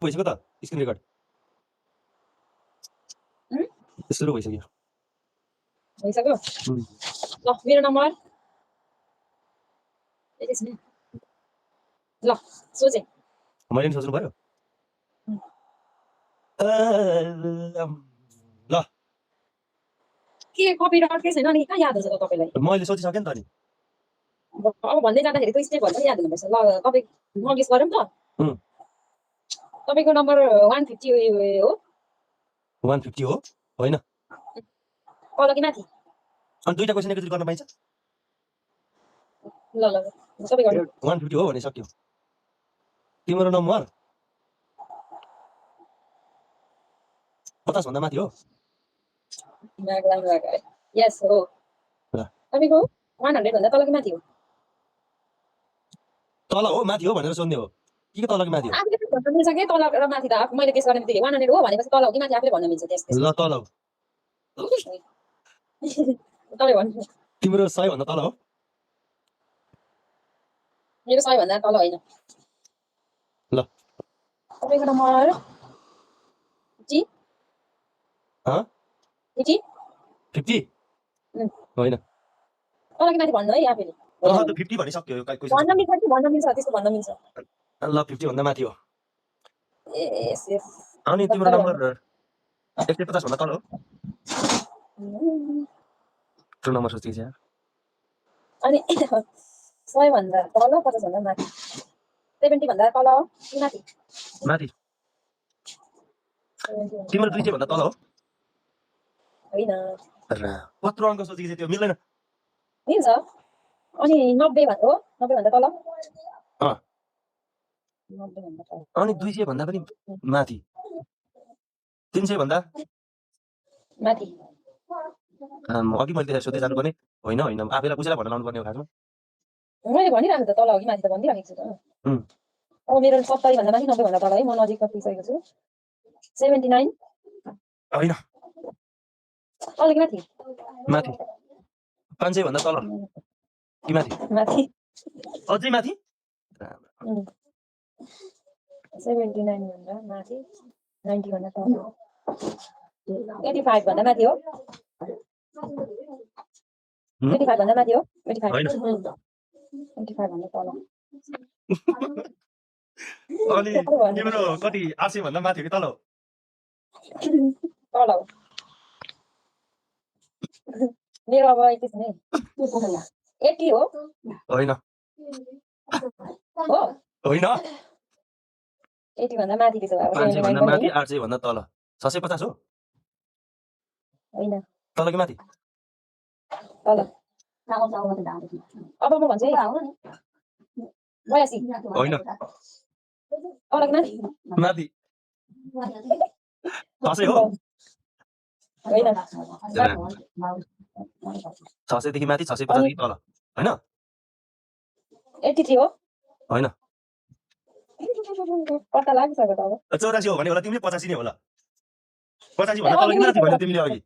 भइसक्यो त screen record सुरु भइसक्यो ल मेरो नम्बर एकैछिन ल सोचे मैले नि सोच्नु पर्यो ल के कपी अड्कै छैन नि कहाँ याद हुन्छ त तपाईँलाई मैले सोचिसकेँ नि त नि अब भन्दै जाँदाखेरि त्यो स्टेपहरू पनि याद हुनुपर्छ ल तपाईँ म गेस गरौँ त तपाईँको नम्बर 150 हो 150 हो होइन तल कि माथि अनि दुईटा क्वेसन एकैचोटि गर्न पाइन्छ ल ल सबै गर्नु 150 हो भने सक्यो तिम्रो नम्बर 50 भन्दा माथि हो यस हो तपाईँको 100 भन्दा तल कि माथि हो तल हो माथि हो भनेर सोध्ने हो के तल कि माथि हो आफूले भन्न मिल्छ के तल र माथि त मैले गेस गर्ने बित्तिकै 100 हो भनेपछि तल हो कि माथि आफूले भन्न मिल्छ त्यस ल तल हो तपाईँ भन्नु तिम्रो 100 भन्दा तल हो मेरो 100 भन्दा तल होइन ल तपाईँको नम्बर 50 50 होइन तल कि माथि भन्नु है आफैले त 50 भनिसक्यो यो क्वेसन भन्न मिल्छ कि भन्न मिल्छ त्यस्तो भन्न मिल्छ ल 50 भन्दा माथि हो यस यस अनि तिम्रो नम्बर 150 भन्दा तल हो त्यो नम्बर सोच्दै छ अनि 100 भन्दा तल 50 भन्दा माथि 70 भन्दा तल हो कि माथि माथि तिम्रो 200 भन्दा तल हो होइन कत्रो अङ्क सोचेको छ त्यो मिल्दैन मिल्छ अनि 90 भन्दा हो 90 भन्दा तल 90 भन्दा तल अनि 200 भन्दा पनि माथि 300 भन्दा माथि अघि मैले त्यसरी सोध्दै जानुपर्ने होइन होइन आफैलाई बुझेर भन्न लाउनु पर्ने हो खासमा मैले भनिरहेको त तल हो कि माथि त भनिदिरहेको छु त अब मेरो 70 भन्दा माथि 90 भन्दा तल है म नजिक पुगिसकेको छु 79 होइन तल कि माथि माथि 500 भन्दा तल कि माथि माथि अझै माथि 79 भन्दा माथि 90 भन्दा तल 85 भन्दा माथि हो 85 भन्दा माथि हो 85 भन्दा तल अनि तिम्रो कति 800 भन्दा माथि हो कि तल हो तल हो मेरो अब एकैछिन है 80 हो होइन हो होइन 80 भन्दा माथि त्यसो भए 500 भन्दा माथि 800 भन्दा तल 650 हो होइन तल कि माथि तल अब म भन्छु है 82 होइन तल कि माथि माथि 600 हो होइन 600 देखि माथि 650 देखि तल होइन 83 हो होइन पत्ता लागिसक्यो त अब 84 हो भने होला तिमीले 85 नै होला 85 भन्दा तल कि माथि भन्यौ तिमीले अघि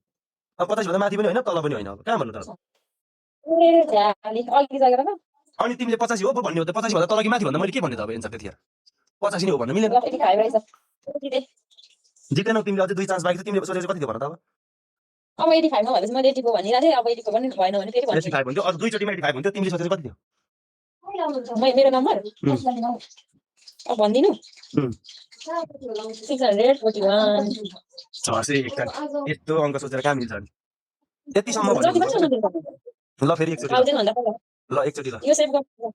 अब 85 भन्दा माथि पनि होइन तल पनि होइन अब कहाँ भन्नु त अनि तिमीले 85 हो भन्ने हो त 85 भन्दा तल कि माथि भन्दा मैले के भन्ने त अब एन्सर त्यतिखेर 85 नै हो भन्न मिलेन जित्दैनौ तिमीले अझै 2 चान्स बाँकी छ तिमीले सोचेको कति थियो भन त अब 85 मा भएपछि मैले 84 भनिरा थिए अब 84 पनि भएन भने फेरि भन्छु 85 भन्थ्यो अझ दुई चोटीमा 85 भन्थ्यो तिमीले सोचेको कति थियो मेरो नम्बर अब भन्दिनु 641 यस्तो अङ्क सोचेर कहाँ मिल्छ अनि त्यतिसम्म भन्नु ल फेरि एकचोटि ल एकचोटि ल यो सेभ गर्नु